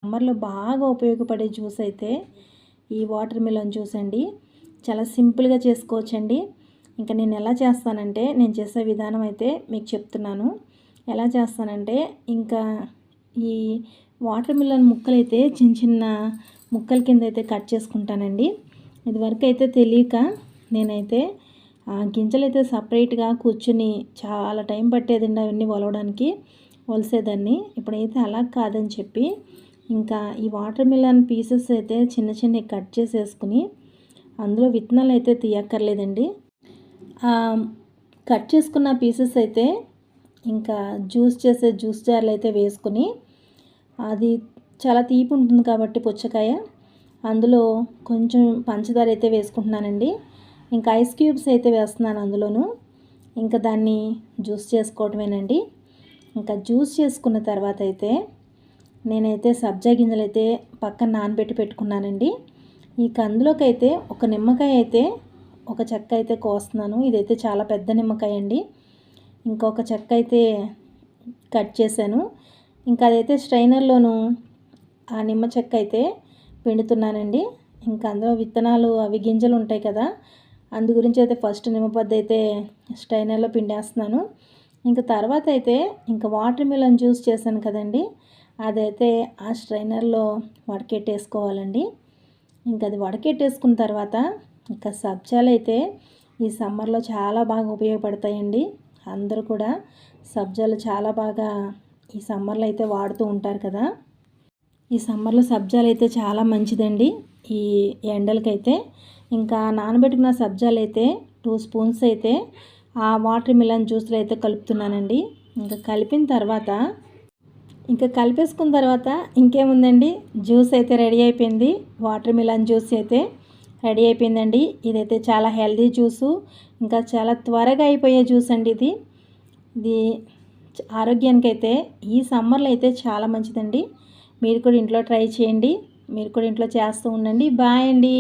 సమ్మర్లో బాగా ఉపయోగపడే జ్యూస్ అయితే ఈ వాటర్ మిలన్ జ్యూస్ అండి. చాలా సింపుల్గా చేసుకోవచ్చండి. ఇంకా నేను ఎలా చేస్తానంటే, నేను చేసే విధానం అయితే మీకు చెప్తున్నాను. ఎలా చేస్తానంటే, ఇంకా ఈ వాటర్ మిలన్ ముక్కలైతే చిన్న చిన్న ముక్కల కింద అయితే కట్ చేసుకుంటానండి. ఇదివరకు అయితే తెలియక నేనైతే గింజలు అయితే సపరేట్గా కూర్చుని చాలా టైం పట్టేదండి అవన్నీ ఒలవడానికి, ఒలిసేదాన్ని. ఇప్పుడైతే అలా కాదని చెప్పి ఇంకా ఈ వాటర్ మిలన్ పీసెస్ అయితే చిన్న చిన్నవి కట్ చేసేసుకుని అందులో విత్తనాలు అయితే తీయక్కర్లేదండి. కట్ చేసుకున్న పీసెస్ అయితే ఇంకా జ్యూస్ జార్లు అయితే వేసుకుని, అది చాలా తీపి ఉంటుంది కాబట్టి పుచ్చకాయ, అందులో కొంచెం పంచదార అయితే వేసుకుంటున్నానండి. ఇంకా ఐస్ క్యూబ్స్ అయితే వేస్తున్నాను అందులోను. ఇంకా దాన్ని జ్యూస్ చేసుకోవటమేనండి. ఇంకా జ్యూస్ చేసుకున్న తర్వాత అయితే నేనైతే సబ్జా గింజలు అయితే పక్కన నానబెట్టి పెట్టుకున్నానండి. ఈ కందులోకైతే ఒక నిమ్మకాయ అయితే ఒక చెక్క అయితే కోస్తున్నాను. ఇదైతే చాలా పెద్ద నిమ్మకాయ అండి. ఇంకొక చెక్క అయితే కట్ చేశాను. ఇంకా అదైతే స్ట్రైనర్లోను ఆ నిమ్మ చెక్క అయితే పిండుతున్నానండి. ఇంకా అందులో విత్తనాలు అవి గింజలు ఉంటాయి కదా, అందు గురించి అయితే ఫస్ట్ నిమ్మపద్ద అయితే స్ట్రైనర్లో పిండేస్తున్నాను. ఇంకా తర్వాత అయితే ఇంకా వాటర్ మిలన్ జ్యూస్ చేశాను కదండి, అదైతే ఆ స్ట్రైనర్లో వడకెట్టేసుకోవాలండి. ఇంకా అది వడకెట్టేసుకున్న తర్వాత ఇంకా సబ్జాలు అయితే ఈ సమ్మర్లో చాలా బాగా ఉపయోగపడతాయండి. అందరూ కూడా సబ్జాలు చాలా బాగా ఈ సమ్మర్లో అయితే వాడుతూ ఉంటారు కదా. ఈ సమ్మర్లో సబ్జాలు అయితే చాలా మంచిదండి ఈ ఎండలకైతే. ఇంకా నానబెట్టుకున్న సబ్జాలు అయితే 2 స్పూన్స్ అయితే ఆ వాటర్ మిలన్ జ్యూస్లో అయితే కలుపుతున్నానండి. ఇంకా కలిపిన తర్వాత ఇంకా కలిపేసుకున్న తర్వాత ఇంకేముందండి, జ్యూస్ అయితే రెడీ అయిపోయింది. వాటర్ మిలన్ జ్యూస్ అయితే రెడీ అయిపోయిందండి. ఇదైతే చాలా హెల్దీ జ్యూసు, ఇంకా చాలా త్వరగా అయిపోయే జ్యూస్ అండి ఇది. ఇది ఆరోగ్యానికైతే ఈ సమ్మర్లో అయితే చాలా మంచిదండి. మీరు కూడా ఇంట్లో ట్రై చేయండి. మీరు కూడా ఇంట్లో చేస్తూ ఉండండి. బాయ్ అండి.